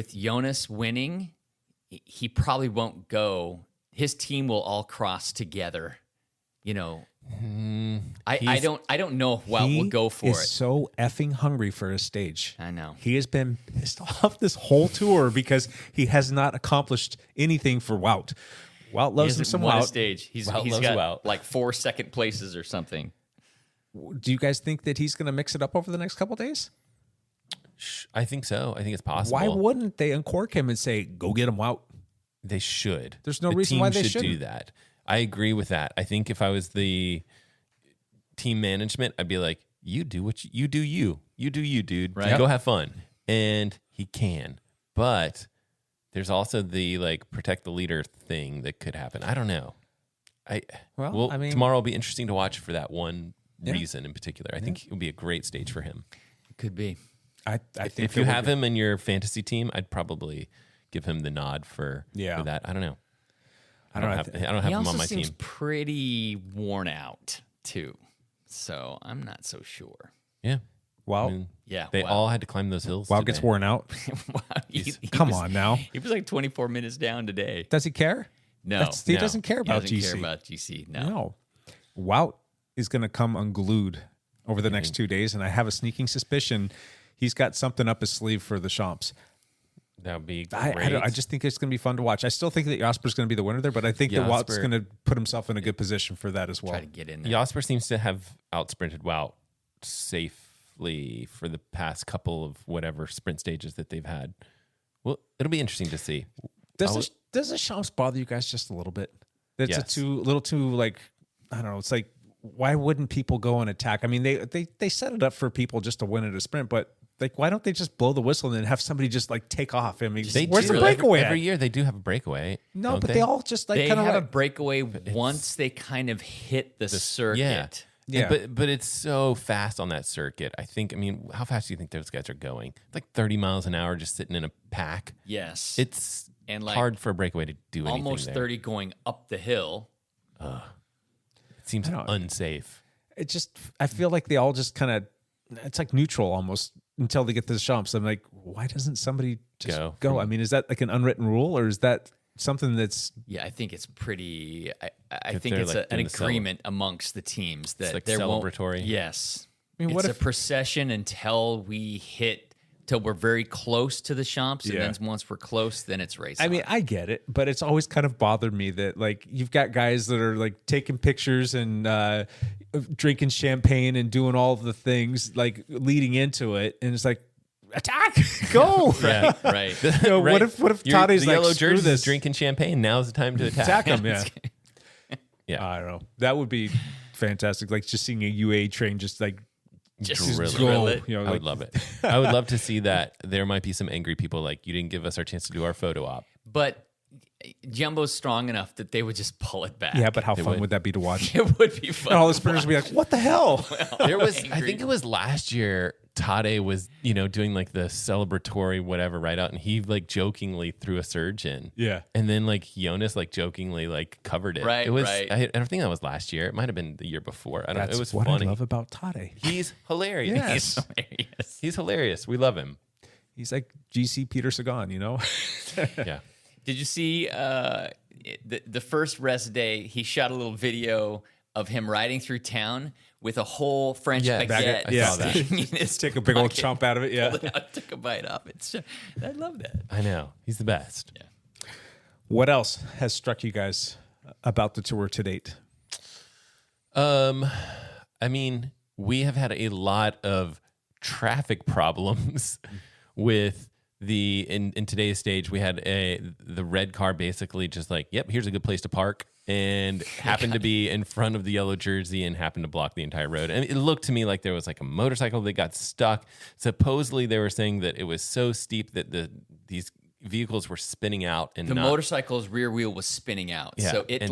Jonas winning, he probably won't go. His team will all cross together. You know, I don't know if Wout will go for is it. so effing hungry for a stage. I know. He has been pissed off this whole tour because he has not accomplished anything for Wout. Wout He loves him hasn't some won a Wout. stage. He's Wout got loves Wout. like 4 second places or something. Do you guys think that he's going to mix it up over the next couple days? I think so. I think it's possible. Why wouldn't they uncork him and say, "Go get him, Wout"? They should. There's no The reason team why they should do shouldn't. that. I agree with that. I think if I was the team management, I'd be like, "You do what you do. You do you, dude. Right. Go have fun." And he can, but there's also the like protect the leader thing that could happen. I don't know. Well, I mean- tomorrow will be interesting to watch for that one reason in particular. I think it will be a great stage for him. Could be. I think If you have him in your fantasy team, I'd probably give him the nod for that. I don't know. I don't have He him also on my seems team. pretty worn out too, so I'm not so sure. Yeah. Wow. I mean, Yeah, They wow. all had to climb those hills. Wow today. gets worn out. Wow, he Come was- on now. He was like 24 minutes down today. Does he care? No, He No. doesn't care he about doesn't GC. care about GC. No. No. Wout is going to come unglued over the next 2 days, and I have a sneaking suspicion he's got something up his sleeve for the Champs. That would be great. I just think it's going to be fun to watch. I still think that Jasper's going to be the winner there, but I think that Wout's Jasper- going to put himself in a good position for that as well. Try to get in there. Jasper seems to have outsprinted Wout safely for the past couple of whatever sprint stages that they've had. Well, it'll be interesting to see. Does the Champs bother you guys just a little bit? It's Yes. a little too like, I don't know. It's like, why wouldn't people go and attack? I mean, they set it up for people just to win at a sprint, but like, why don't they just blow the whistle and then have somebody just like take off? I mean, They where's do. the breakaway? Every at? year they do have a breakaway. No, don't but they all just like They kind of have like a breakaway once they kind of hit the circuit. Yeah. Yeah. But it's so fast on that circuit. I mean, how fast do you think those guys are going? Like 30 miles an hour just sitting in a pack. Yes. It's And, like, hard for a breakaway to do anything almost there. 30 going up the hill. It seems unsafe. it just, I feel like they all just kind of, it's like neutral almost until they get to the Champs. I'm like, why doesn't somebody just go? I mean, is that like an unwritten rule, or is that something that's Yeah, I think it's pretty. I think they're, it's like, an doing the agreement amongst the teams that like there celebratory. won't. Yes, I mean, it's what a if- procession until we hit till we're very close to the Champs, Yeah. and then once we're close, then it's race. I mean, on. I get it, but it's always kind of bothered me that like you've got guys that are like taking pictures and drinking champagne and doing all the things like leading into it, and it's like attack, go. Yeah. right. You know, what if Tade's the like, yellow screw jersey this, is drinking champagne? Now's the time to attack him? Yeah, Yeah. I don't know. That would be fantastic. Like just seeing a UA train just like Just drill drill go. it. You know, I like, would love it. I would love to see that. There might be some angry people like, you didn't give us our chance to do our photo op. But Jumbo's strong enough that they would just pull it back. Yeah, but how They fun would. would that be to watch? it would be fun. And all the to sprinters would be watch. like, "What the hell?" There was, I angry. think it was last year, Tade was, doing like the celebratory whatever right out, and he like jokingly threw a surge in. Yeah. And then like Jonas like jokingly like covered it. Right, It was, right. I don't think that was last year. It might have been the year before. I don't know. That's It was what funny. I love about Tade. He's hilarious. Yes. Hilarious. He's hilarious. We love him. He's like GC Peter Sagan, you know? Yeah. Did you see the first rest day? He shot a little video of him riding through town with a whole French Yeah, baguette. I saw that. sticking in his Take a big old pocket. chomp out of it. Yeah. Pulled it out, took a bite off it. I love that. I know. He's the best. Yeah. What else has struck you guys about the tour to date? I mean, we have had a lot of traffic problems with in today's stage. We had the red car basically just like, yep, here's a good place to park, and happened to be in front of the yellow jersey and happened to block the entire road. And it looked to me like there was like a motorcycle that got stuck. Supposedly they were saying that it was so steep that these vehicles were spinning out, and The not, motorcycle's rear wheel was spinning out, Yeah, so it and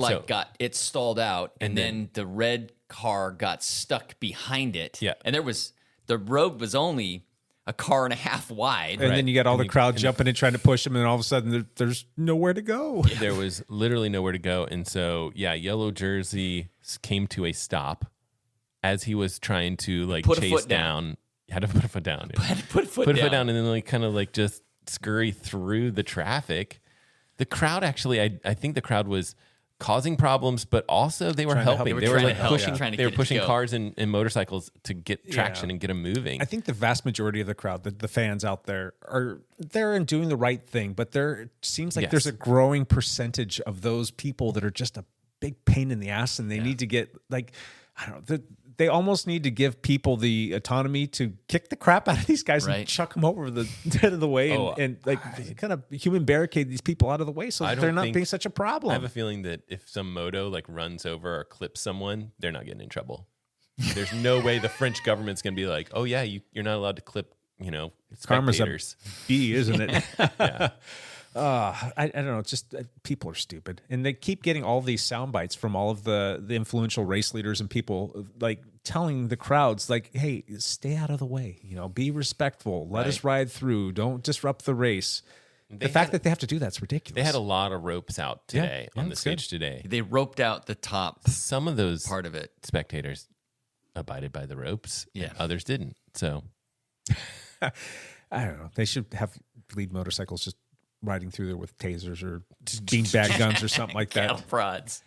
it stalled out, and and then the red car got stuck behind it. Yeah. and the road was only a car and a half wide. And then you got all the And crowd jumping and trying to push him, and all of a sudden there's nowhere to go. there was literally nowhere to go. And so, yeah, yellow jersey came to a stop as he was trying to like Put a chase foot down. Had to put a foot down. Yeah. Put a foot down. And then like kind of like just scurry through the traffic. The crowd actually, I think the crowd was causing problems, but also they were Trying to help. helping. They They were were trying like to help, pushing. trying to They were get it to pushing go. cars and motorcycles to get traction and get them moving. I think the vast majority of the crowd, the fans out there, they're doing the right thing, but it seems like Yes. there's a growing percentage of those people that are just a big pain in the ass, and they need to get like, I don't know, they almost need to give people the autonomy to kick the crap out of these guys and Right. chuck them over the dead of the way, and like kind of human barricade these people out of the way so I that they're don't not think- being such a I problem. have a feeling that if some moto like runs over or clips someone, they're not getting in trouble. There's no way the French government's going to be like, oh yeah, you're not allowed to clip, Karma's a spectators. B, isn't it? I don't know. It's just people are stupid, and they keep getting all these sound bites from all of the influential race leaders and people like telling the crowds, like, hey, stay out of the way. Be respectful. Let us ride through. Don't disrupt the race. The fact that they have to do that's ridiculous. They had a lot of ropes out today on the that's stage good. today. They roped out the top Some of those part of it. spectators abided by the ropes. Yeah. Others didn't. So I don't know. They should have lead motorcycles just riding through there with tasers or beanbag guns or something like that. Cattle prods.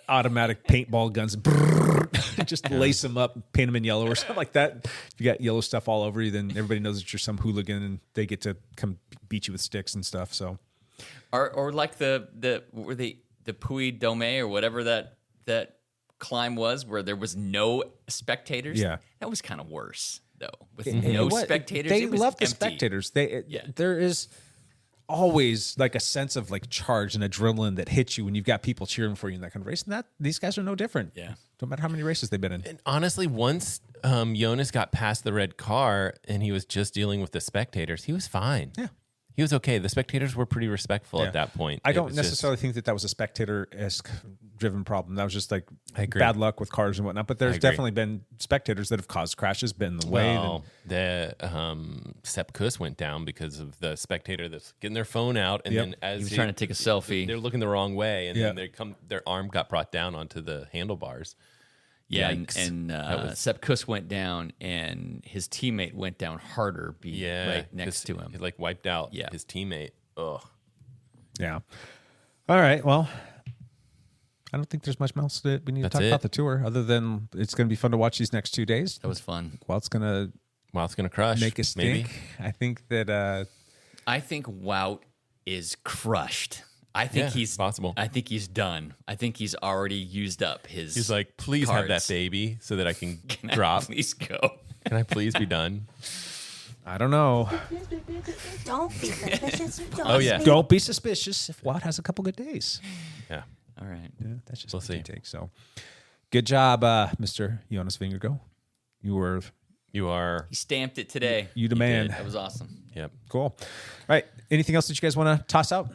Automatic paintball guns. Brrr, just lace them up, paint them in yellow or something like that. If you got yellow stuff all over you, then everybody knows that you're some hooligan and they get to come beat you with sticks and stuff. So, Or like the Puy Dome or whatever that climb was, where there was no spectators. Yeah. That was kind of worse though. With You know no what? spectators, They it was love the empty. spectators. Yeah. There is always like a sense of like charge and adrenaline that hits you when you've got people cheering for you in that kind of race. And these guys are no different. Yeah. No matter how many races they've been in. And honestly, once Jonas got past the red car and he was just dealing with the spectators, he was fine. Yeah. He was okay. The spectators were pretty respectful Yeah. at that point. I It don't was just- necessarily think that was a spectator-esque driven problem. That was just like I agree. bad luck with cars and whatnot. But there's agree. definitely been spectators that have caused crashes, been in the way. Well, the Sepp Kuss went down because of the spectator that's getting their phone out, and Yep. then as He was trying to take a selfie. they're looking the wrong way, and Yeah. then their arm got brought down onto the handlebars. Yeah, Yikes. and was- Sepp Kuss went down, and his teammate went down harder, right next to him. He like wiped out Yeah. his teammate. Ugh. Yeah. All right. Well, I don't think there's much else that we need That's to talk it. about the tour other than it's going to be fun to watch these next 2 days. That was fun. Wout's going to Wow, it's gonna crush. make a stink. Maybe. I think that I think Wout is crushed. I think Yeah, he's possible. I think he's done. I think he's already used up his. He's like, please have that cards. baby so that I can Can I drop. please go. Can I please be done? I don't know. Don't be suspicious. Oh yeah. Don't be suspicious if Wout has a couple good days. Yeah. All right. Yeah, that's just We'll what you see. take. So, good job, Mr. Jonas Vingegaard. You are. He stamped it today. You the man. That was awesome. Yep. Cool. All right. Anything else that you guys want to toss out?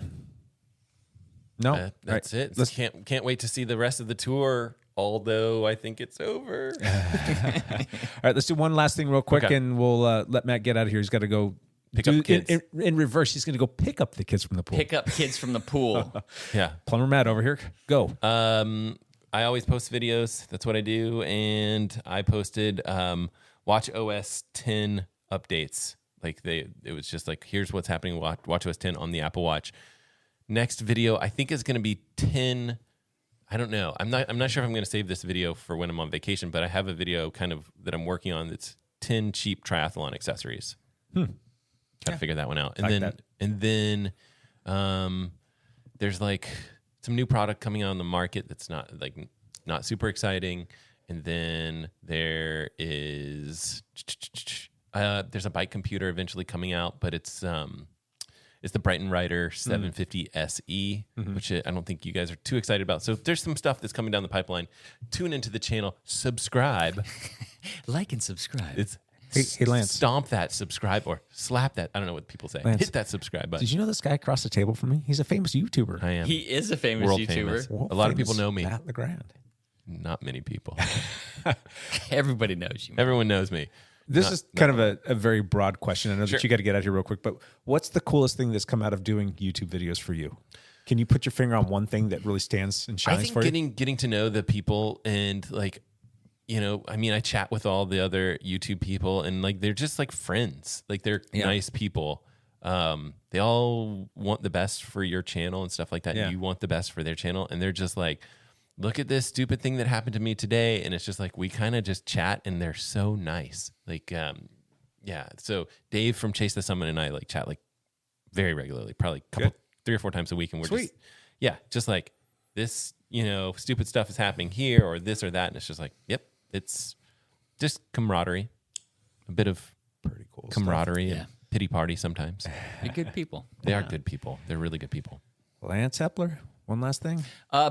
No. That's All right. it. Let's Can't wait to see the rest of the tour. Although I think it's over. All right, let's do one last thing real quick, Okay. and we'll let Matt get out of here. He's got to go Pick up kids. In reverse. He's going to go pick up the kids from the pool. Pick up kids from the pool. Yeah. Plumber Matt over here. Go. I always post videos. That's what I do. And I posted Watch OS 10 updates. Like it was just like, here's what's happening. Watch OS 10 on the Apple Watch. Next video, I think is going to be 10. I don't know. I'm not sure if I'm going to save this video for when I'm on vacation, but I have a video kind of that I'm working on that's 10 cheap triathlon accessories. Got to figure that one out. And then there's like some new product coming out on the market that's not super exciting. And then there is there's a bike computer eventually coming out, but it's the Brighton Rider 750 SE, which I don't think you guys are too excited about. So there's some stuff that's coming down the pipeline. Tune into the channel, subscribe. Like and subscribe. It's Hey, Lance. stomp that subscribe or slap that. I don't know what people say. Lance, Hit that subscribe button. Did you know this guy across the table from me? He's a famous YouTuber. I am He is a famous world YouTuber. famous. World A lot of famous people know me. Matt LeGrand. Not many people. Everybody knows you. Everyone knows me. This is kind of a very broad question. I know Sure. that you got to get out here real quick, but what's the coolest thing that's come out of doing YouTube videos for you? Can you put your finger on one thing that really stands and I shines think for you? getting to know the people and like, you know, I mean, I chat with all the other YouTube people and like they're just like friends. Like they're nice people. They all want the best for your channel and stuff like that. Yeah. You want the best for their channel, and they're just like, look at this stupid thing that happened to me today, and it's just like we kind of just chat, and they're so nice. Like, yeah. So Dave from Chase the Summit and I like chat like very regularly, probably a couple, 3 or 4 times a week, and we're Sweet. just like this, you know, stupid stuff is happening here or this or that, and it's just like, yep, it's just camaraderie, a bit of Pretty cool. camaraderie Yeah. and pity party sometimes. You're good people. They are good people. They're really good people. Lance Hepler, one last thing.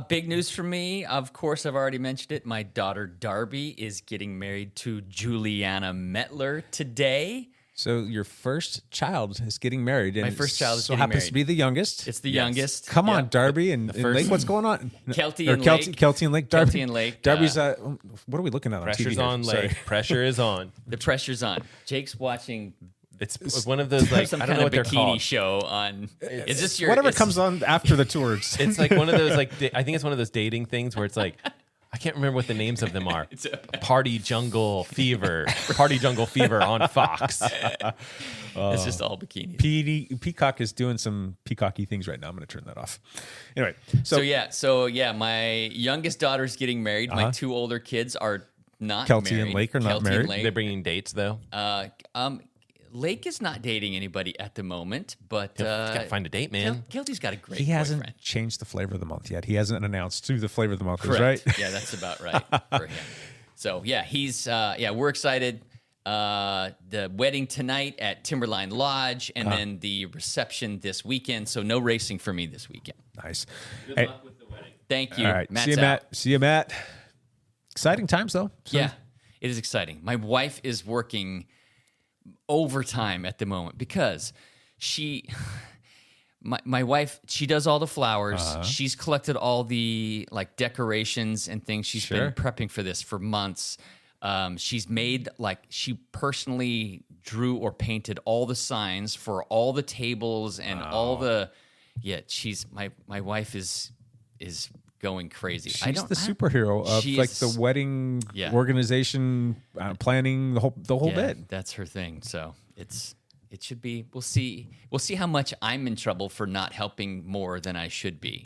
Big news for me. Of course, I've already mentioned it. My daughter Darby is getting married to Juliana Mettler today. So your first child is getting married. And My first child is so getting happens married. to be the youngest. It's the youngest. Come on, Yeah. Darby and first- Lake. What's going on? Kelty Or and Lake. Kelty and Lake. Darby, Kelty and Lake, Darby's. What are we looking at on Pressure's TV here? on, Sorry. Lake. Pressure is on. The pressure's on. Jake's watching It's one of those like some I don't kind know of what they're bikini called. show on. Is this your Whatever it's- comes on after the tours. It's like one of those like I think it's one of those dating things where it's like I can't remember what the names of them are. Party Jungle Fever on Fox. It's just all bikinis. Peacock is doing some peacocky things right now. I'm going to turn that off. Anyway, So yeah, my youngest daughter's getting married. My two older kids are not Kelty married. and Lake are not Kelty married. and Lake. They're bringing dates though. Lake is not dating anybody at the moment, but Gotta find a date, man. Kelty's got a great he hasn't boyfriend. changed the flavor of the month yet. He hasn't announced who the flavor of the month Correct. is, right? Yeah, that's about right for him. So yeah, he's we're excited. The wedding tonight at Timberline Lodge, and then the reception this weekend. So no racing for me this weekend. Nice. Good Hey, luck with the wedding. Thank you. all right. Matt's See you, out. Matt. See you, Matt. Exciting times, though. So- Yeah, it is exciting. My wife is working overtime at the moment because my wife, she does all the flowers. She's collected all the like decorations and things. She's Sure. been prepping for this for months. She's made she personally drew or painted all the signs for all the tables and all the. Yeah, my wife is going crazy. She's the superhero of she like is- the wedding Yeah. organization, planning the whole yeah, bit. That's her thing. So it should be. We'll see how much I'm in trouble for not helping more than I should be.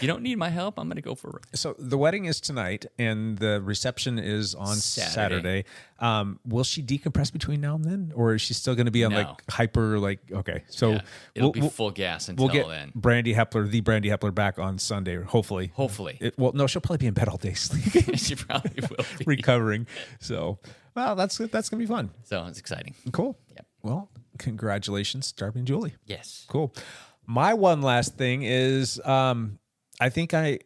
You don't need my help. I'm going to go for it. So the wedding is tonight, and the reception is on Saturday. Will she decompress between now and then, or is she still going to be on No. like hyper? Like okay, so Yeah, it'll we'll- be we'll- full gas until We'll get then. Brandy Hepler back on Sunday, hopefully. Hopefully. Well, no, she'll probably be in bed all day sleeping, She probably will be. recovering. So, well, that's gonna be fun. So it's exciting. Cool. Yep. Well, congratulations, Darby and Julie. Yes. Cool. My one last thing is, I think I'm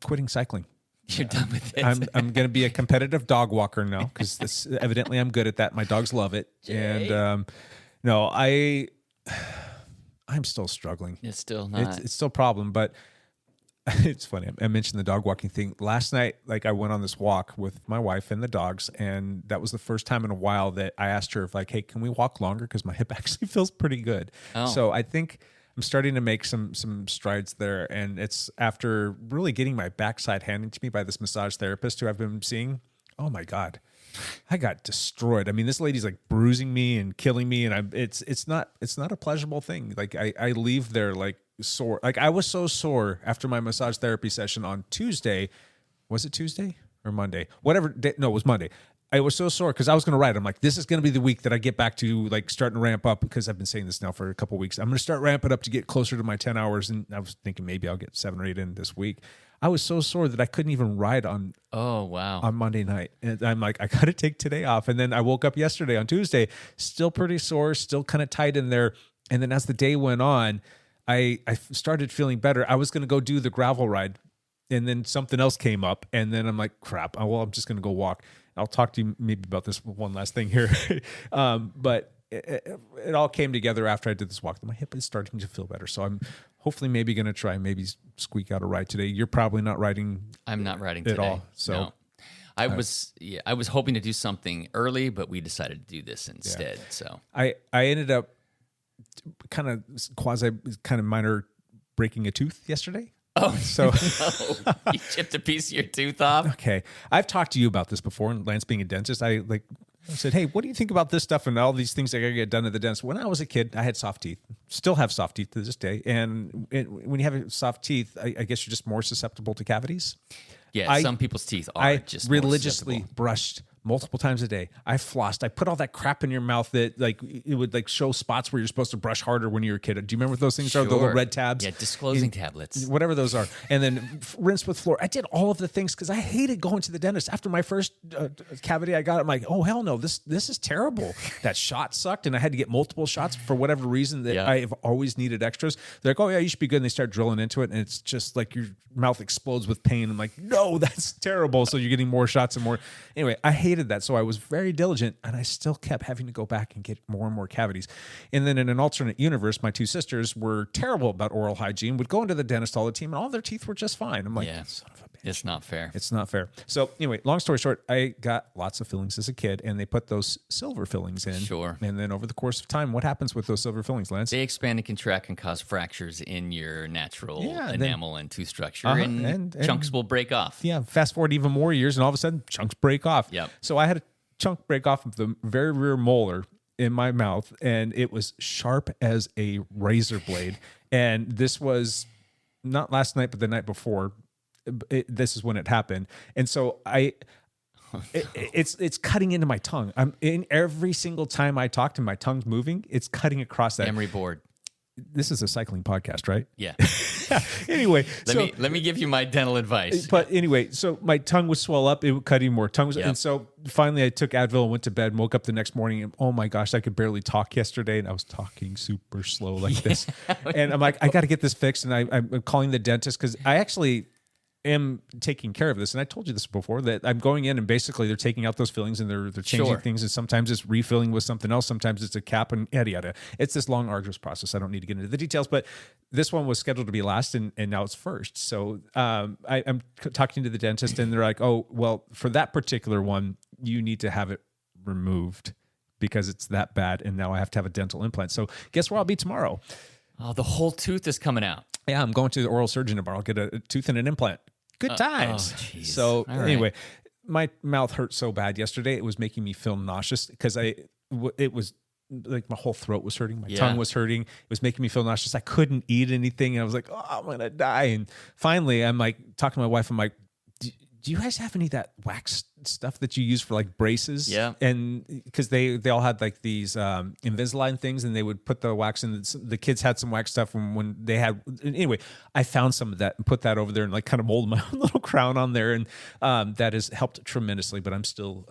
quitting cycling. You're done with it. I'm going to be a competitive dog walker now because evidently I'm good at that. My dogs love it, and no, I'm still struggling. It's still not. It's still a problem, but it's funny. I mentioned the dog walking thing last night. Like I went on this walk with my wife and the dogs, and that was the first time in a while that I asked her if like, hey, can we walk longer? Because my hip actually feels pretty good. Oh. So I think I'm starting to make some strides there, and it's after really getting my backside handed to me by this massage therapist who I've been seeing. Oh my God. I got destroyed. I mean, this lady's like bruising me and killing me, and it's not a pleasurable thing. Like I leave there like sore. Like I was so sore after my massage therapy session on Tuesday. Was it Tuesday or Monday? Whatever day, no, it was Monday. I was so sore because I was going to ride. I'm like, this is going to be the week that I get back to like starting to ramp up, because I've been saying this now for a couple of weeks. I'm going to start ramping up to get closer to my 10 hours. And I was thinking maybe I'll get 7 or 8 in this week. I was so sore that I couldn't even ride on Monday night. And I'm like, I got to take today off. And then I woke up yesterday on Tuesday, still pretty sore, still kind of tight in there. And then as the day went on, I started feeling better. I was going to go do the gravel ride, and then something else came up. And then I'm like, crap. Well, I'm just going to go walk. I'll talk to you maybe about this one last thing here. But it all came together after I did this walk. My hip is starting to feel better. So I'm hopefully maybe going to try maybe squeak out a ride today. You're probably not riding. I'm not riding at today. all. So no. I was hoping to do something early, but we decided to do this instead. So I ended up kind of minor breaking a tooth yesterday. Oh, so no. You chipped a piece of your tooth off? Okay. I've talked to you about this before, and Lance being a dentist, I said, hey, what do you think about this stuff and all these things that I got to get done at the dentist? When I was a kid, I had soft teeth, still have soft teeth to this day. And when you have soft teeth, I guess you're just more susceptible to cavities. Yeah, some people's teeth are just more religiously susceptible. brushed multiple times a day. I flossed. I put all that crap in your mouth that like it would like show spots where you're supposed to brush harder when you're a kid. Do you remember what those things are? The little red tabs? Yeah, disclosing tablets. Whatever those are. And then rinse with floor. I did all of the things because I hated going to the dentist. After my first cavity I got, I'm like, oh, hell no, this is terrible. That shot sucked, and I had to get multiple shots for whatever reason that I've always needed extras. They're like, oh, yeah, you should be good. And they start drilling into it, and it's just like your mouth explodes with pain. I'm like, no, that's terrible. So you're getting more shots and more. Anyway, I hated hated that. So I was very diligent, and I still kept having to go back and get more and more cavities. And then in an alternate universe, my two sisters were terrible about oral hygiene, would go into the dentist all the time, and all their teeth were just fine. I'm like, son of a bitch. It's not fair. It's not fair. So anyway, long story short, I got lots of fillings as a kid, and they put those silver fillings in. Sure. And then over the course of time, what happens with those silver fillings, Lance? They expand and contract and cause fractures in your natural and enamel and tooth structure, Uh-huh, and chunks will break off. Yeah, fast forward even more years, and all of a sudden, chunks break off. Yep. So I had a chunk break off of the very rear molar in my mouth, and it was sharp as a razor blade. And this was not last night, but the night before. This is when it happened, and so it's cutting into my tongue. I'm in every single time I talk to my tongue's moving. It's cutting across that Emery board. This is a cycling podcast, right? Yeah. Anyway, Let me give you my dental advice. But anyway, so my tongue would swell up. It would cut even more. And so finally I took Advil and went to bed and woke up the next morning. And oh my gosh, I could barely talk yesterday. And I was talking super slow like this. And I'm like, I got to get this fixed. And I'm calling the dentist because I actually am taking care of this. And I told you this before, that I'm going in and basically they're taking out those fillings and they're changing things. And sometimes it's refilling with something else. Sometimes it's a cap and yada, yada. It's this long, arduous process. I don't need to get into the details, but this one was scheduled to be last and now it's first. So I'm talking to the dentist and they're like, oh, well, for that particular one, you need to have it removed because it's that bad. And now I have to have a dental implant. So guess where I'll be tomorrow? Oh, the whole tooth is coming out. Yeah, I'm going to the oral surgeon tomorrow. I'll get a tooth and an implant. Good times. Geez. So All right. anyway, my mouth hurt so bad yesterday. It was making me feel nauseous because it was like my whole throat was hurting. My tongue was hurting. It was making me feel nauseous. I couldn't eat anything. And I was like, oh, I'm going to die. And finally, I'm like talking to my wife. I'm like, do you guys have any of that wax stuff that you use for like braces? Yeah. And because they all had like these Invisalign things and they would put the wax in. The kids had some wax stuff from when they had. Anyway, I found some of that and put that over there and like kind of molded my own little crown on there. And that has helped tremendously, but I'm still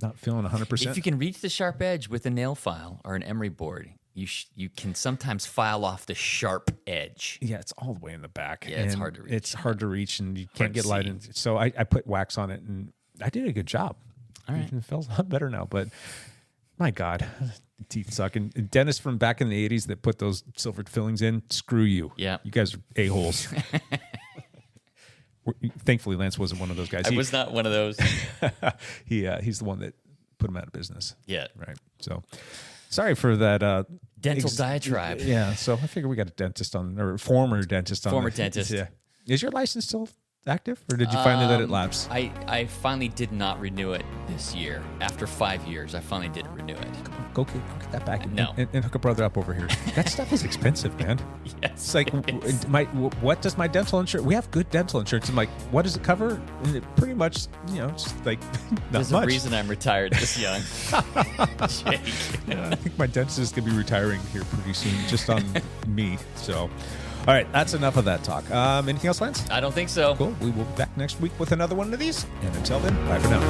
not feeling 100%. If you can reach the sharp edge with a nail file or an emery board, you can sometimes file off the sharp edge. Yeah, it's all the way in the back. Yeah, it's and hard to reach. It's hard to reach, and you can't to get light see. in. So I put wax on it, and I did a good job. All right. It feels a lot better now, but my God, teeth suck. And dentists from back in the 80s that put those silver fillings in, screw you. Yeah. You guys are a-holes. Thankfully, Lance wasn't one of those guys. I was not one of those. He's the one that put him out of business. Yeah. Right. So sorry for that. Dental diatribe. Yeah. So I figure we got a dentist on, or former dentist on. Former dentist. Yeah. Is your license still active, or did you finally let it lapse? I finally did not renew it this year. After 5 years, I finally did renew it. Go get that back No. and hook a brother up over here. That stuff is expensive, man. Yes, It's like, it is. what does my dental insurance? We have good dental insurance. I'm like, what does it cover? And it pretty much, it's like not There's much. a reason I'm retired this young. Jake. Yeah, I think my dentist is going to be retiring here pretty soon, just on me. So, all right, that's enough of that talk. Anything else, Lance? I don't think so. Cool. We will be back next week with another one of these. And until then, bye for now.